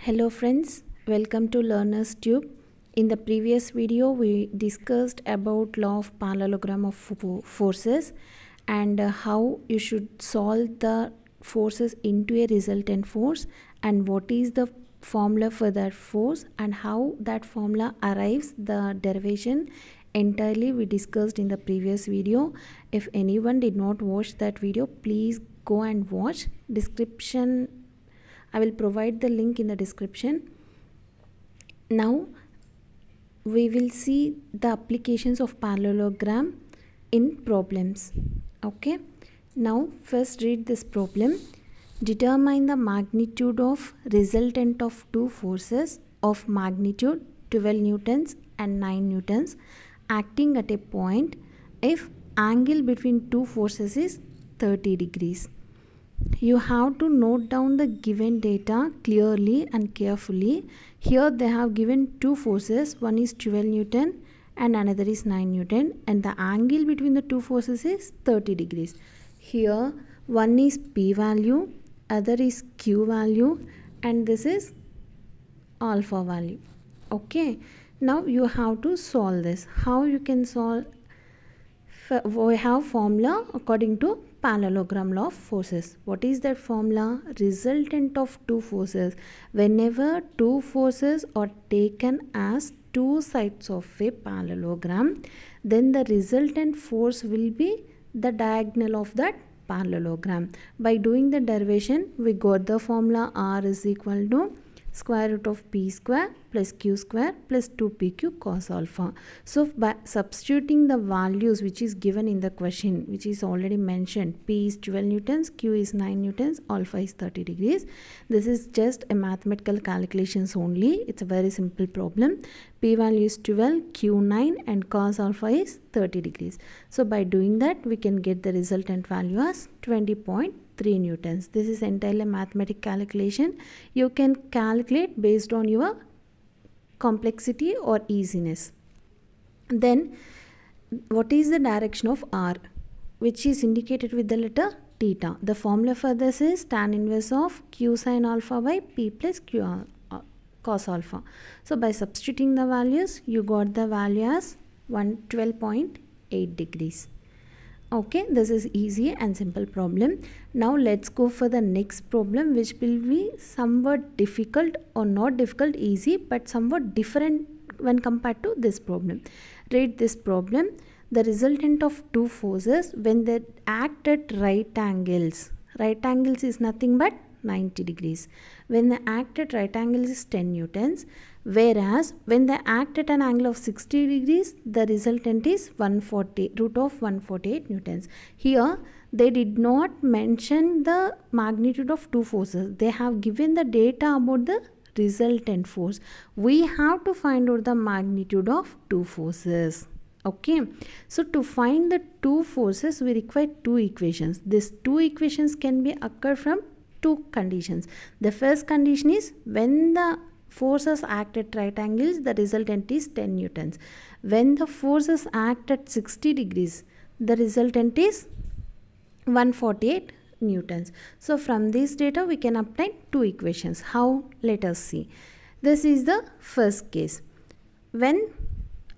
Hello friends, welcome to Learner's Tube. In the previous video we discussed about law of parallelogram of forces and how you should solve the forces into a resultant force and what is the formula for that force and how that formula arrives the derivation entirely we discussed in the previous video. If anyone did not watch that video, please go and watch. Description, I will provide the link in the description. Now we will see the applications of parallelogram in problems. Okay, now first read this problem. Determine the magnitude of resultant of two forces of magnitude 12 newtons and 9 newtons acting at a point if angle between two forces is 30 degrees. You have to note down the given data clearly and carefully. Here they have given two forces, one is 12 Newton and another is 9 Newton, and the angle between the two forces is 30 degrees. Here one is P value, other is Q value, and this is alpha value. Okay, now you have to solve this. How you can solve? We have formula according to parallelogram law of forces. What is that formula? Resultant of two forces. Whenever two forces are taken as two sides of a parallelogram, then the resultant force will be the diagonal of that parallelogram. By doing the derivation, we got the formula R is equal to square root of P square plus Q square plus 2PQ cos alpha. So by substituting the values which is given in the question, which is already mentioned, P is 12 newtons, Q is 9 newtons, alpha is 30 degrees. This is just a mathematical calculations only. It's a very simple problem. P value is 12, Q 9 and cos alpha is 30 degrees. So by doing that, we can get the resultant value as 20.3 newtons. This is entirely a mathematical calculation. You can calculate based on your complexity or easiness. Then what is the direction of R, which is indicated with the letter theta? The formula for this is tan inverse of Q sin alpha by P plus Q cos alpha. So by substituting the values, you got the value as 112.8 degrees. Okay, this is easy and simple problem. Now let's go for the next problem, which will be somewhat difficult, or not difficult, easy, but somewhat different when compared to this problem. Read this problem. The resultant of two forces when they act at right angles. Right angles is nothing but 90 degrees. When they act at right angles is 10 newtons. Whereas when they act at an angle of 60 degrees, the resultant is root of 148 newtons. Here they did not mention the magnitude of two forces. They have given the data about the resultant force. We have to find out the magnitude of two forces. Okay, so to find the two forces, we require two equations. These two equations can be occur from two conditions. The first condition is when the forces act at right angles, the resultant is 10 newtons. When the forces act at 60 degrees, the resultant is 148 newtons. So from this data we can obtain two equations. How? Let us see. This is the first case. When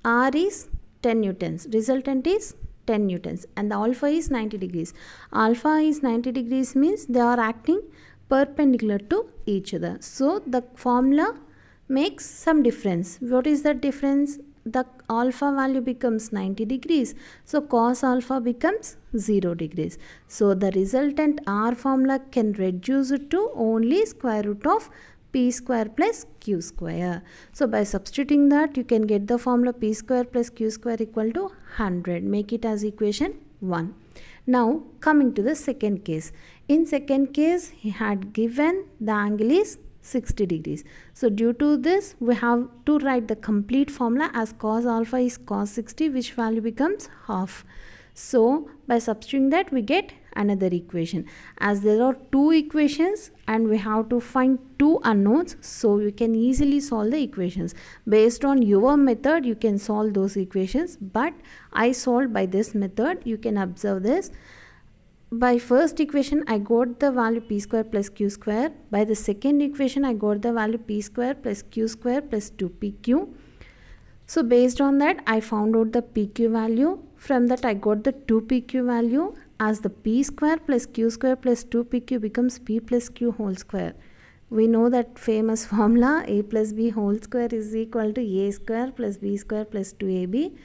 R is 10 newtons, resultant is 10 newtons and the alpha is 90 degrees. Alpha is 90 degrees means they are acting perpendicular to each other. So the formula makes some difference. What is the difference? The alpha value becomes 90 degrees. So cos alpha becomes 0 degrees. So the resultant R formula can reduce it to only square root of P square plus Q square. So by substituting that, you can get the formula P square plus Q square equal to 100. Make it as equation 1. Now coming to the second case. In second case, he had given the angle is 60 degrees. So due to this, we have to write the complete formula as cos alpha is cos 60, which value becomes half. So by substituting that, we get another equation. As there are two equations and we have to find two unknowns, so you can easily solve the equations. Based on your method, you can solve those equations, but I solved by this method. You can observe this. by first equation I got the value p square plus q square. By the second equation I got the value p square plus q square plus 2pq. So based on that I found out the pq value. From that I got the 2pq value, as the p square plus q square plus 2pq becomes p plus q whole square. We know that famous formula, a plus b whole square is equal to a square plus b square plus 2ab.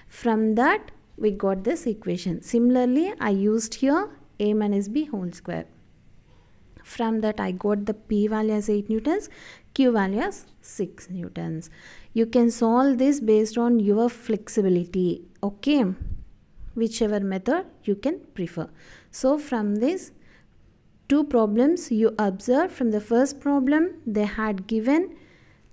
From that we got this equation. Similarly I used here a minus b whole square. From that I got the p value as 8 newtons, q value as 6 newtons. You can solve this based on your flexibility, okay, whichever method you can prefer. So from this two problems you observe, from the first problem they had given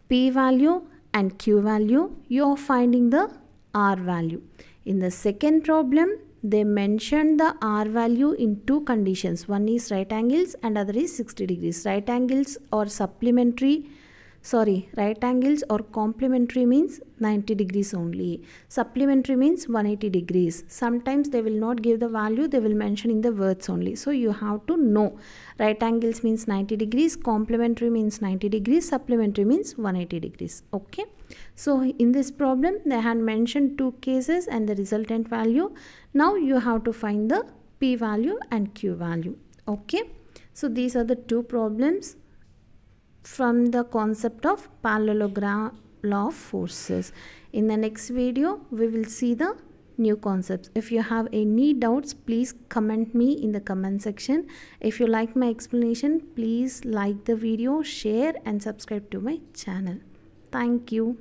p value and q value, you are finding the r value. In the second problem they mentioned the r value in two conditions. One is right angles and other is 60 degrees. Right angles or right angles or complementary means 90 degrees only. Supplementary means 180 degrees. Sometimes they will not give the value, they will mention in the words only. So you have to know right angles means 90 degrees, complementary means 90 degrees, supplementary means 180 degrees. Okay. So in this problem they had mentioned two cases and the resultant value. Now you have to find the p value and q value. Okay. So these are the two problems from the concept of parallelogram law of forces. In the next video we will see the new concepts. If you have any doubts, please comment me in the comment section. If you like my explanation, please like the video, share and subscribe to my channel. Thank you.